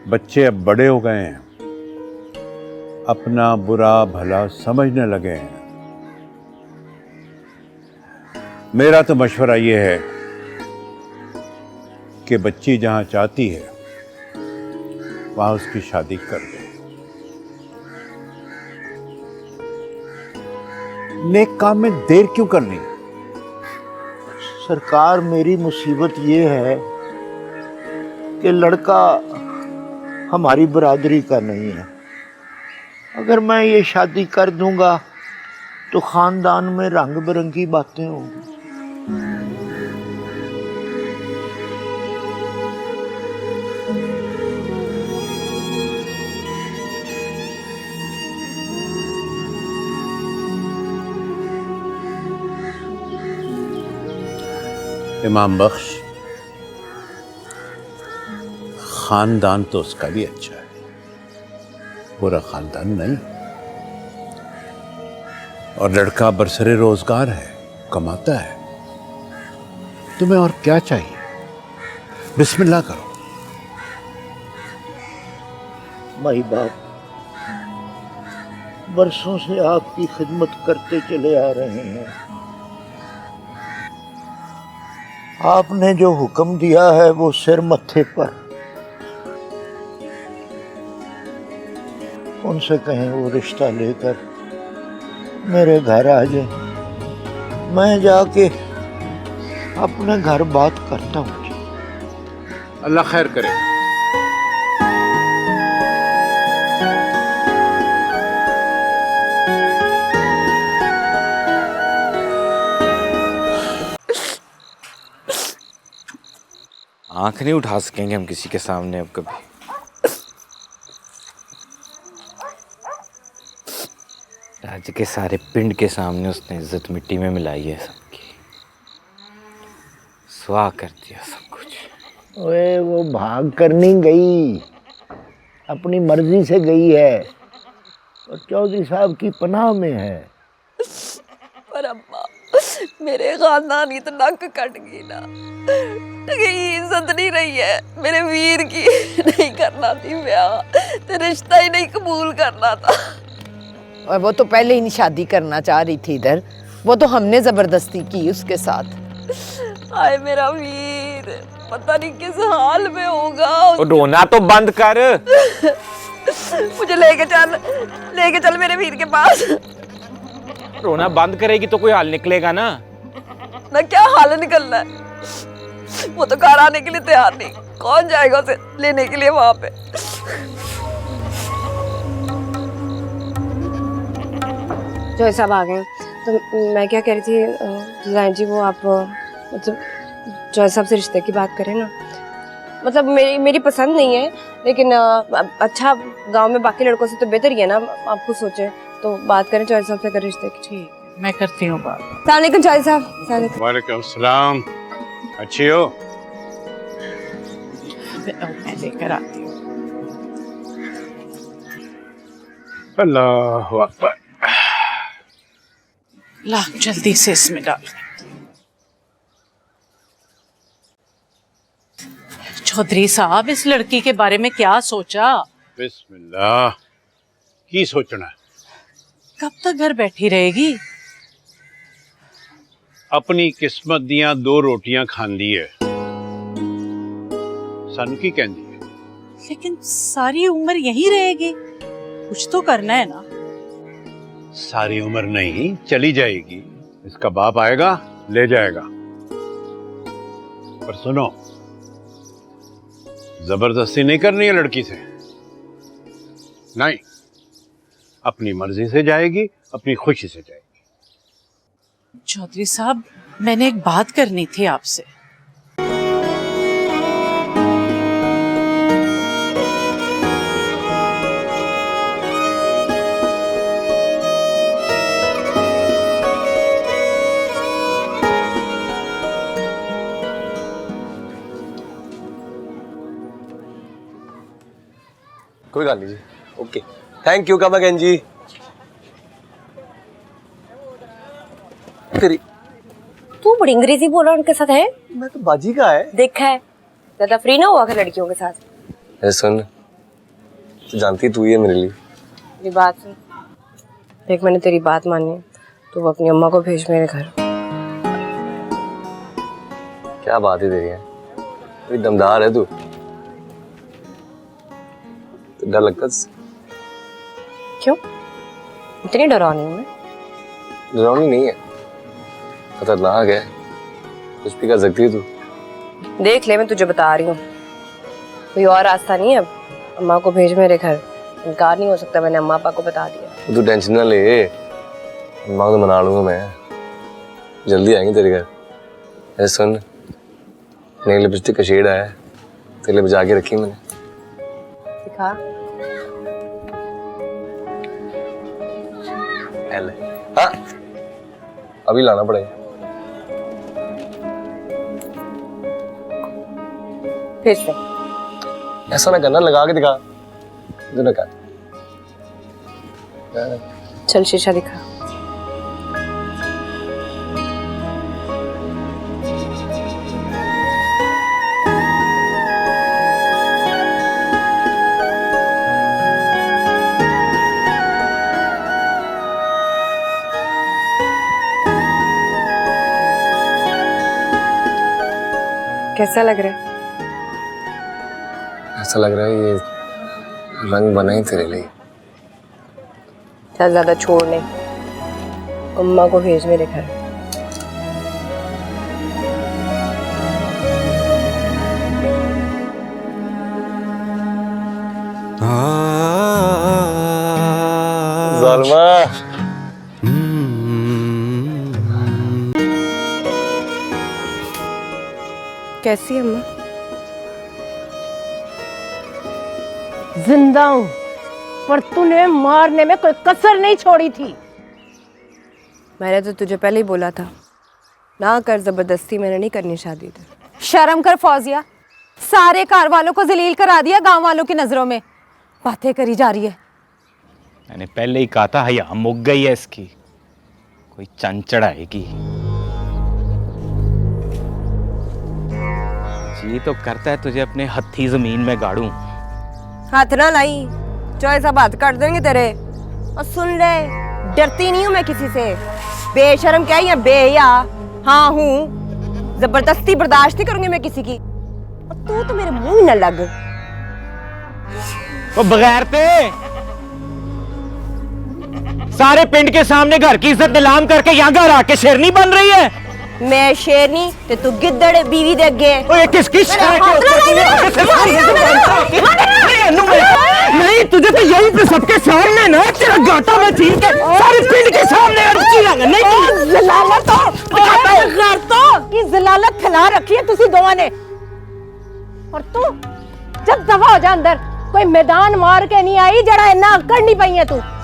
बच्चे अब बड़े हो गए हैं, अपना बुरा भला समझने लगे हैं। मेरा तो मशवरा ये है कि बच्ची जहां चाहती है वहां उसकी शादी कर दे। नेक काम में देर क्यों करनी? सरकार, मेरी मुसीबत ये है कि लड़का हमारी बरादरी का नहीं है। अगर मैं ये शादी कर दूंगा तो खानदान में रंग बिरंगी बातें होंगी। इमाम बख्श, खानदान तो उसका भी अच्छा है, पूरा खानदान नहीं। और लड़का बरसरे रोजगार है, कमाता है। तुम्हें और क्या चाहिए? बिस्मिल्लाह करो। माई बाप बरसों से आपकी खिदमत करते चले आ रहे हैं। आपने जो हुक्म दिया है वो सिर मत्थे पर। उनसे कहें वो रिश्ता लेकर मेरे घर आ जाए। मैं जाके अपने घर बात करता हूँ। अल्लाह खैर करे। आंख नहीं उठा सकेंगे हम किसी के सामने अब कभी। राज्य के सारे पिंड के सामने उसने इज्जत मिट्टी में मिलाई है सबकी, स्वाह कर दिया सब कुछ। ओए, वो भाग कर नहीं गई, अपनी मर्जी से गई है और चौधरी साहब की पनाह में है। पर अम्मा, मेरे खानदान की तो नक कट गई ना, कहीं इज्जत नहीं रही है मेरे वीर की। नहीं करना थी ब्याह, तो रिश्ता ही नहीं कबूल करना था। और वो तो पहले ही नहीं शादी करना चाह रही थी इधर, वो तो हमने जबरदस्ती की उसके साथ। हाय मेरा वीर, पता नहीं किस हाल में होगा। और रोना तो बंद कर। मुझे लेके चल मेरे वीर के पास। रोना बंद करेगी तो कोई हाल निकलेगा ना। ना क्या हाल निकलना है, वो तो घर आने के लिए तैयार नहीं। कौन जाएगा उसे लेने के लिए वहां पे? जो साहब आ गए। तो मैं क्या कह रही थी जाइन जी, वो आप मतलब जॉय साहब से रिश्ते की बात करें ना। मतलब मेरी पसंद नहीं है, लेकिन अच्छा गांव में बाकी लड़कों से तो बेहतर ही है ना। आप खुद सोचें तो बात करें जॉय साहब से कर रिश्ते की। ठीक, मैं करती हूँ बात। अस्सलाम वालेकुम जॉय साहब। वालेकुम सलाम। अच्छी हो? मैं लेकर आती हूँ। अल्लाहु अकबर। ला जल्दी से इसमें डाल। चौधरी साहब, इस लड़की के बारे में क्या सोचा? बिस्मिल्लाह। की सोचना है? कब तक घर बैठी रहेगी? अपनी किस्मत दियां दो रोटियां खांदी है, सानू की कहंदी है। लेकिन सारी उम्र यहीं रहेगी, कुछ तो करना है ना। सारी उम्र नहीं, चली जाएगी। इसका बाप आएगा, ले जाएगा। पर सुनो, जबरदस्ती नहीं करनी है लड़की से। नहीं, अपनी मर्जी से जाएगी, अपनी खुशी से जाएगी। चौधरी साहब, मैंने एक बात करनी थी आपसे। कोई गल नहीं जी, ओके, थैंक यू कमगन जी। तेरी तू बड़ी अंग्रेजी बोल रहा है उनके साथ है? मैं तो बाजी का है। देखा है, ज्यादा फ्री ना हुआ कर लड़कियों के साथ। सुन, तो जानती तू ही है मेरे लिए। मेरी बात सुन, देख मैंने तेरी बात मानी है, तो वो अपनी अम्मा को भेज मेरे घर। क्या बात है तेरी है, बड़ी दमदार है तू। तो डर लगता है? क्यों? इतनी डरावनी हूँ मैं? डरावनी नहीं है, खतरनाक है, कुछ भी कर सकती है तू। देख ले, मैं तुझे बता रही हूँ, कोई और रास्ता नहीं है अब। अम्मा को भेज मेरे घर, इनकार नहीं हो सकता, मैंने अम्मा पापा को बता दिया। तू टेंशन ना ले, अम्मा को तो मना लूंगा मैं, जल्दी आएंगे तेरे घर। ऐसे सुन, नई लिपस्टिक का शेड आया है, तेरे लिए बचा के रखी मैंने। दिखा। हाँ, अभी लाना पड़ेगा। फिर से ऐसा ना करना, लगा के दिखा। जो ना कर। चल शीशा दिखा। कैसा लग रहा है? ऐसा लग रहा है ये रंग बना ही तेरे लिए। ज्यादा छोड़ नहीं, अम्मा को भेज मेरे घर। ज़ालिमा। कैसी है अम्मा? जिंदा हूं, पर तूने मारने में कोई कसर नहीं छोड़ी थी। मैंने तो तुझे पहले ही बोला था, ना कर, जबरदस्ती मैंने नहीं करनी शादी। तो शर्म कर फौजिया, सारे घर वालों को जलील करा दिया गांव वालों की नजरों में, बातें करी जा रही है। मैंने पहले ही कहा था हया मुक गई है इसकी, कोई चंद चढ़ाएगी। जी तो करता है तुझे अपने हत्थी जमीन में गाड़ूं। हाथ ना लाई, चोए सब हाथ काट देंगे तेरे। और सुन ले, डरती नहीं हूँ मैं किसी से। बेशर्म क्या है, बेहया हाँ हूँ, जबरदस्ती बर्दाश्त नहीं करूंगी मैं किसी की। और तू तो मेरे मुंह न लग। वो बगैर ते सारे पिंड के सामने घर की इज्जत नीलाम करके यहाँ घर आके शेरनी बन रही है। मैं शेरनी ते तू गिद्दड़ बीवी दे अगे। ओए किसकी नहीं, तुझे तो यही पे सबके सामने ना तेरा गाटा में छीन के सारे पिंड के सामने अर्ची रंग नहीं जलालत की जलालत खिला रखी है तुसी दोवां ने। और तू जब दफा हो जा अंदर, कोई मैदान मार के नहीं आई जरा इन्ना अकड़ नहीं पई है तू।